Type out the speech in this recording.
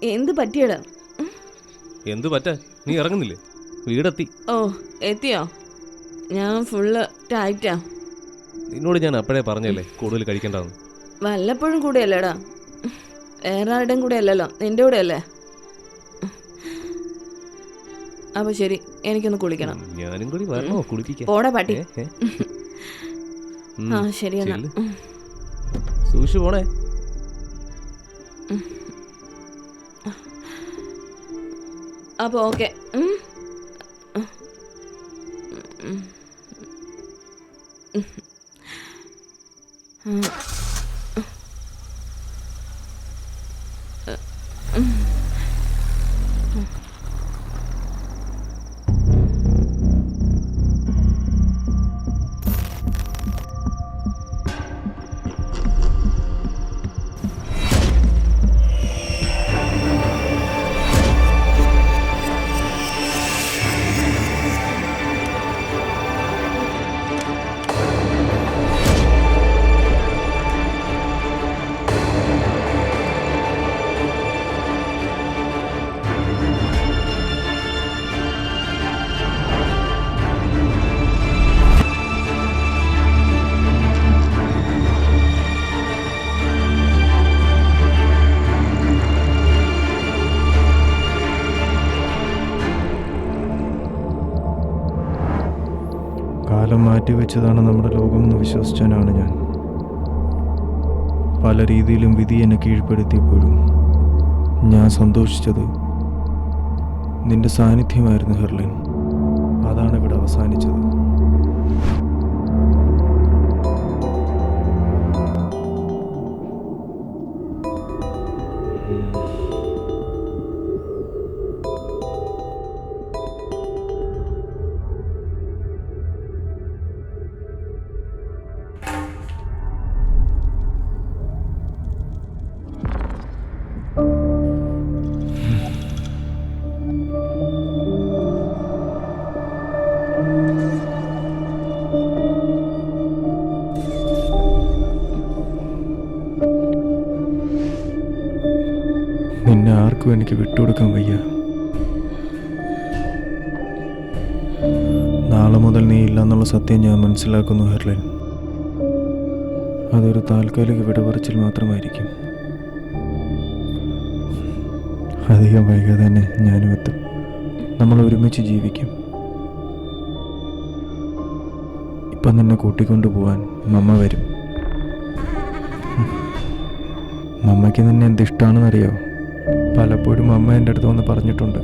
എന്ത് പറ്റിയടാ? എന്തു പറ്റാ? നീ ഇറങ്ങുന്നില്ലേ? വീടെത്തി. ഓ എത്തിയോ? ഞാൻ ഫുള്ള് ടൈറ്റാ. നിന്നോട് ഞാൻ അപ്പോഴേ പറഞ്ഞല്ലേ കൂടുതൽ കഴിക്കണ്ടെന്ന്. വല്ലപ്പോഴും കൂടെ അല്ലേടാ, വേറെ ആരുടെയും കൂടെ അല്ലല്ലോ, നിന്റെ കൂടെ അല്ലേ. അപ്പൊ ശരി, എനിക്കൊന്ന് കുളിക്കണം. ഞാനും കൂടി വരണോ കുളിപ്പിക്കാൻ? പോടാ പാട്ടി. ആ ശരി എന്നാ. സൂക്ഷിച്ചു പോണേ. അപ്പൊ ഓക്കെ. കാലം മാറ്റിവെച്ചതാണ് നമ്മുടെ ലോകമെന്ന് വിശ്വസിച്ചവനാണ് ഞാൻ. പല രീതിയിലും വിധി എന്നെ കീഴ്പ്പെടുത്തിയപ്പോഴും ഞാൻ സന്തോഷിച്ചത് നിന്റെ സാന്നിധ്യമായിരുന്നു ഹെർലിൻ. അതാണ് ഇവിടെ അവസാനിച്ചത്. നിന്നെ ആർക്കും എനിക്ക് വിട്ടുകൊടുക്കാൻ വയ്യ. നാളെ മുതൽ നീ ഇല്ലെന്നുള്ള സത്യം ഞാൻ മനസ്സിലാക്കുന്നു ഹെർലിൻ. അതൊരു താൽക്കാലിക വിടപറച്ചിൽ മാത്രമായിരിക്കും. അധികം വൈകാതെ തന്നെ ഞാനും എത്തും. നമ്മൾ ഒരുമിച്ച് ജീവിക്കും. ഇപ്പം നിന്നെ കൂട്ടിക്കൊണ്ടുപോവാൻ മമ്മ വരും. മമ്മയ്ക്ക് നിന്നെ എന്തിഷ്ടമാണെന്നറിയോ? പലപ്പോഴും അമ്മ എൻ്റെ അടുത്ത് വന്ന് പറഞ്ഞിട്ടുണ്ട്.